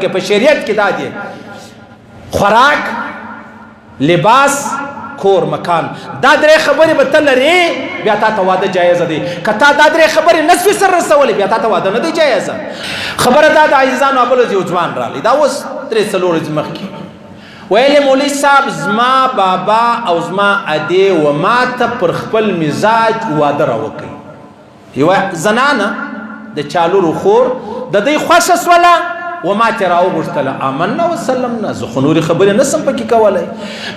کې په شریعت کې دا دي خوراک لباس کور مکان دا درې خبرې به تل لري بیا تا ته واده جایز دی کته دا درې خبرې نصف سر رسولې بیا تا ته واده نه دی جایز خبره دا د عزیزانو ابل یو ځوان رالی دا اوس درې څلور مخکې ویلې مولوي صاحب زما بابا او زما ادي و ما ته پر خپل مزاج واده راوکړي یو زنانه د چالو خور د دې خوښه سواله وما تراو غشتله آمنا وسلمنا زه خو نورې خبرې نسم پکې کولی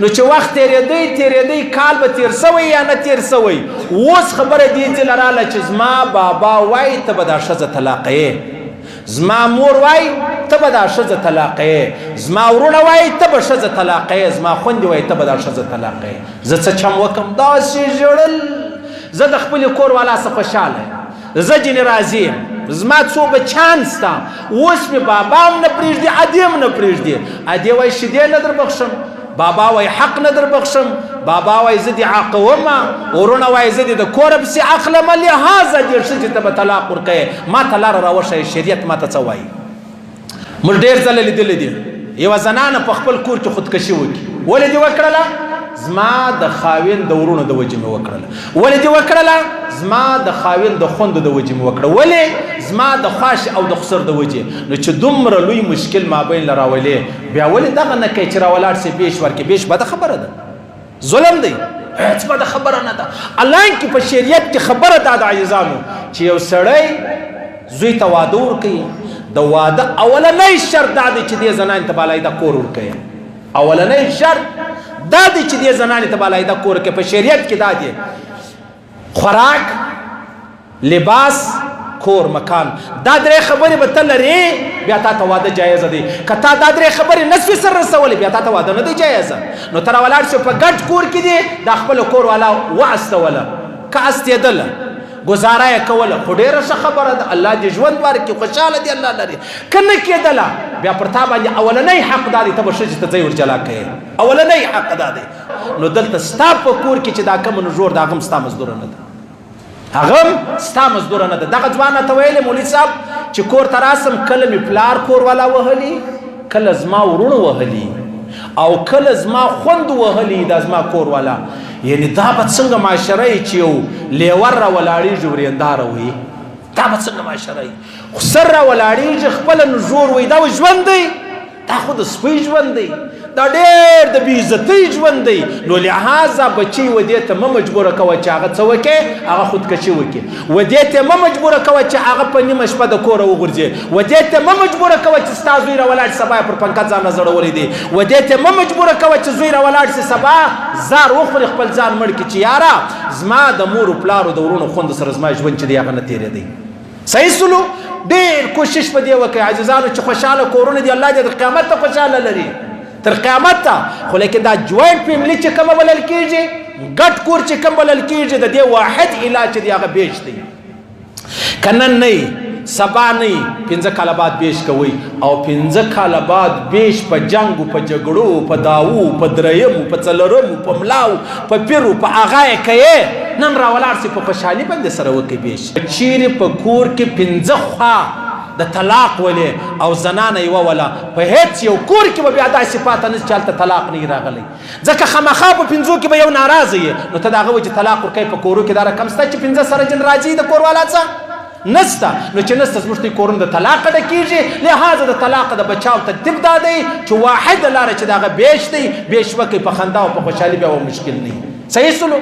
نو چې وخت تېرېدی کال به تېر سوی یا نه تېر سوی اوس خبره دې ځې لراله چې زما بابا وایي ته به دا ښځه طلاقوې زما مور وایي ته به دا ښځه طلاقوې زما ورونه وایي ته به ښځه طلاقوې زما خویندې وایي ته به دا ښځه طلاقوې زه څه چم وکړم داسې ژړل زه د خپلې کور والا څه خوشحاله زه جنې راضي یم زما څو بچیان ستا اوس مې بابا هم نه پرېږدي ادې هم نه پرېږدي ادې وایي شیدې نه در بخښم بابا وایي حق نه در بخښم بابا وایي زه دې عاقومه ورونه وایي زه دې د کوره پسې اخلمه لهذا دې ښځې ته به طلاق ورکوې ما ته لاره راوښیه شریعت ما ته څه وایي موږ ډېر ځله لیدلی دي یوه زنانه په خپل کور کې خودکشي وکړي ولې دې وکړله زما د خاوند د ورونو د وجې مې وکړله ولې دې وکړله زما د خاوند د خوندو د وجې مې وکړه ولې زما د خواښې او د خسر د وجې نو چې دومره لوی مشکل مابین له راولې بیا ولې دغه نه کوي چې راولاړ سي بیش ورکړي بیش بده خبره ده ظلم دی هېڅ بده خبره نه ده حالانکې په شریعت کې خبره ده د عزیزانو چې یو سړی زوی ته واده ورکوي د واده اولنی شرط دا دی چې دې زنانې ته بالاایده کور ورکوي اولنی شرط دا دی چې دې زنانې ته بالاایده کور ورکوي په شریعت کې دا دی خوراک لباس کور مکان دا درې خبرې به ته لرې بیا تا ته واده جایز دی که تا دا درې خبرې نصف سر رسولې بیا تا ته واده نه دی جایز نو ته راولاړ شو په ګډ کور کې دی دا خپله کور والا واستوله که استېدله ګزاره یې کوله خو ډېره ښه خبره ده الله دې ژوند ورکړي خوشحاله دې الله لري که نه کېدله بیا پر تا باندې اولنی حق دا دی ته به ښځې ته ځای ورجلا کوې اولنی حق دا دی نو دلته ستا په کور کې چې دا کوم نژور د هغه هم ستا مزدوره نه ده هغه هم ستا مزدوره نه ده دغه ځوان راته ویلې مولوي صاحب چې کور ته راسم کله مې پلار کور والا وهلي کله زما ورونو وهلي او کله زما خوند وهلي دا زما کور والا یعنی دا به څنګه معاشره یي چې یو لیور راولاړېږي ورېنداره وي دا به څنګه معاشره یي خو سر راولاړېږي خپله نژور وي دا ژوند دی دا خو د سپی ژوند دی دا ډېر د بېعزتۍ ژوند دی نو لهذا بچی ودې ته مه مجبوره کوه چې هغه څه وکړي هغه خودکشي وکړي ودې ته مه مجبوره کوه چې هغه په نیمه شپه د کوره وغورځي ودې ته مه مجبوره کوه چې ستا زوی راولاړ سي سبا یې پر پنکه ځان نظړولی دی ودې ته مه مجبوره کوه چې زوی راولاړ سي سبا زار وخوري خپل ځان مړ کړي چې یاره زما د مورو پلارو د ورونو خوندو سره زما ژوند چې دی هغه نه تېرېدی صحیح سلو ډېر کوشش په دې وکړئ عزیزانو چې خوشحاله کورونه دي الله دې تر قیامت ته خوشحاله لري تر قیامت ته خو لیکن دا جوینټ فیملی چې کومه بلل کېږي ګډ کور چې کوم بلل کېږي د دې واحد علاج چې دی هغه بیش دی که نن نه وي سبا نه وي 5 کاله بعد بیش کوئ او 5 کاله بعد بیش په جنګو په جګړو په داوو په درېیمو په څلورمو په ملاو په پیرو په هغه یې کوې نن راولاړ سي په خوشحالي باندې سره وکړي بیش چیرې په کور کې 5 خوا د طلاق ولې او زنانه یوه وله په هېڅ یو کور کې به بیا دا صفات نشته چې هلته طلاق نه وي راغلی ځکه خامخا په 5 کې به یو ناراضه یې نو ته د هغه وجې طلاق ورکوې په کورو کې دا رقم شته چې 5 سره جن راځي د کور والا څه نسته نو چې نسته زموږ دوی کورونه د طلاق ډکېږي لهذا د طلاق د بچاو ترتیب دا دی چې واحده لاره چې د هغه بیش دی بیش وکړئ په خندا او په خوشحالي بیا و مشکل نه وي صحیح سلو